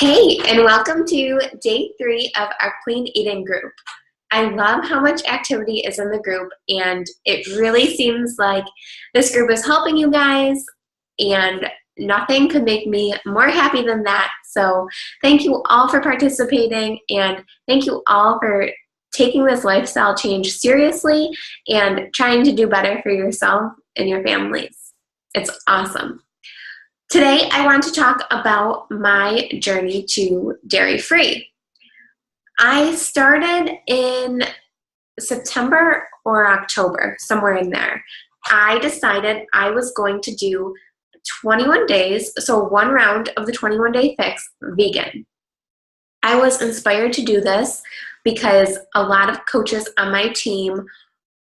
Hey, and welcome to day 3 of our Clean Eating group. I love how much activity is in the group, and it really seems like this group is helping you guys, and nothing could make me more happy than that. So thank you all for participating, and thank you all for taking this lifestyle change seriously and trying to do better for yourself and your families. It's awesome. Today, I want to talk about my journey to dairy-free. I started in September or October, somewhere in there. I decided I was going to do 21 days, so one round of the 21-day fix, vegan. I was inspired to do this because a lot of coaches on my team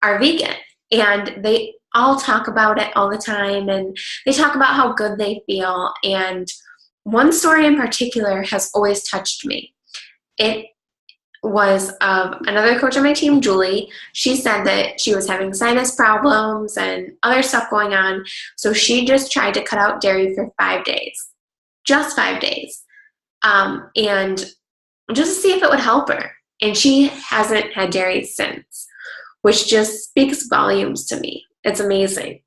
are vegan, and they all talk about it all the time, and they talk about how good they feel. And one story in particular has always touched me. It was of another coach on my team, Julie. She said that she was having sinus problems and other stuff going on, so she just tried to cut out dairy for 5 days, just 5 days, and just to see if it would help her. And she hasn't had dairy since, which just speaks volumes to me. It's amazing.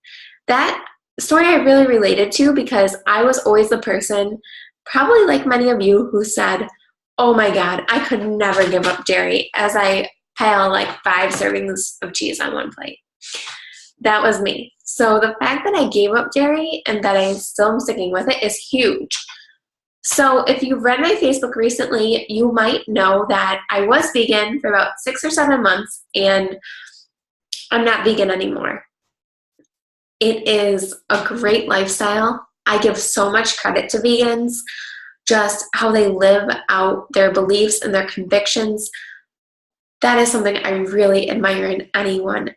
That story I really related to because I was always the person, probably like many of you, who said, oh my God, I could never give up dairy, as I pile like 5 servings of cheese on one plate. That was me. So the fact that I gave up dairy and that I still am sticking with it is huge. So if you've read my Facebook recently, you might know that I was vegan for about 6 or 7 months, and I'm not vegan anymore. It is a great lifestyle. I give so much credit to vegans, just how they live out their beliefs and their convictions. That is something I really admire in anyone.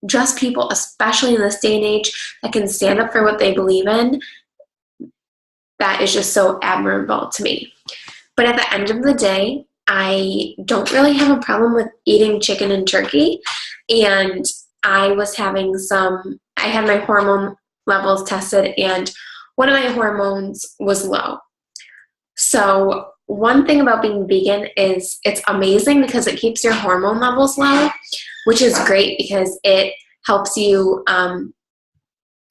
Just people, especially in this day and age, that can stand up for what they believe in. That is just so admirable to me. But at the end of the day, I don't really have a problem with eating chicken and turkey. And I had my hormone levels tested, and one of my hormones was low. So one thing about being vegan is it's amazing because it keeps your hormone levels low, which is great because it helps you,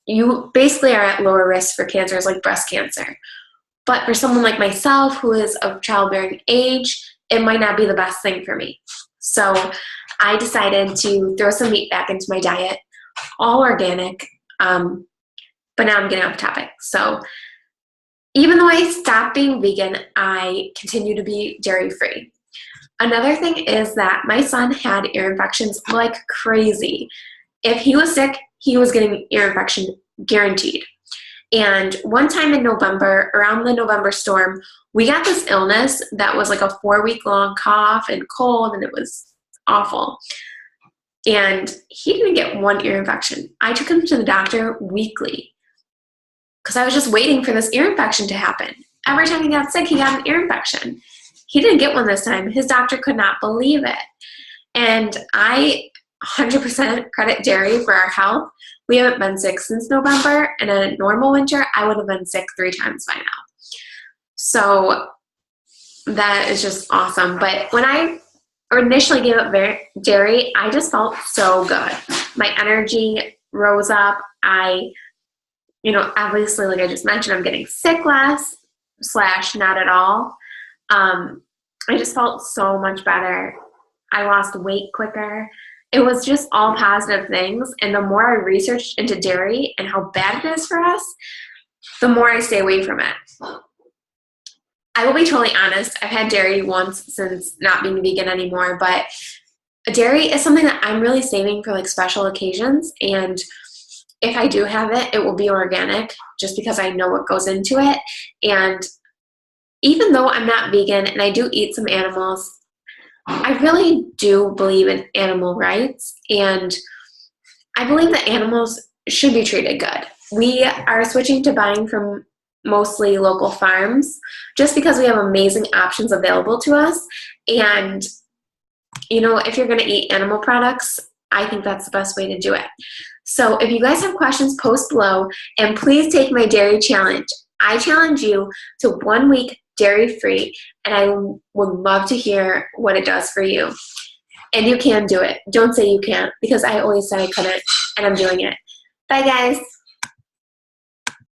you basically are at lower risk for cancers like breast cancer. But for someone like myself who is of childbearing age, it might not be the best thing for me. So I decided to throw some meat back into my diet, all organic, but now I'm getting off topic. So even though I stopped being vegan, I continue to be dairy-free. Another thing is that my son had ear infections like crazy. If he was sick, he was getting ear infection guaranteed. And one time in November, around the November storm, we got this illness that was like a 4-week-long cough and cold, and it was awful. And he didn't get one ear infection. I took him to the doctor weekly because I was just waiting for this ear infection to happen. Every time he got sick, he got an ear infection. He didn't get one this time. His doctor could not believe it. And I 100% credit dairy for our health. We haven't been sick since November, and in a normal winter, I would have been sick 3 times by now. So that is just awesome. But when I initially gave up dairy, I just felt so good. My energy rose up. Obviously, like I just mentioned, I'm getting sick less / not at all. I just felt so much better. I lost weight quicker. It was just all positive things. And the more I researched into dairy and how bad it is for us, the more I stay away from it. I will be totally honest. I've had dairy once since not being vegan anymore, but dairy is something that I'm really saving for like special occasions. And if I do have it, it will be organic just because I know what goes into it. And even though I'm not vegan and I do eat some animals, I really do believe in animal rights, and I believe that animals should be treated good. We are switching to buying from mostly local farms just because we have amazing options available to us. And, if you're going to eat animal products, I think that's the best way to do it. So if you guys have questions, post below, and please take my dairy challenge. I challenge you to 1 week dairy-free, and I would love to hear what it does for you. And you can do it. Don't say you can't, because I always said I couldn't, and I'm doing it. Bye, guys.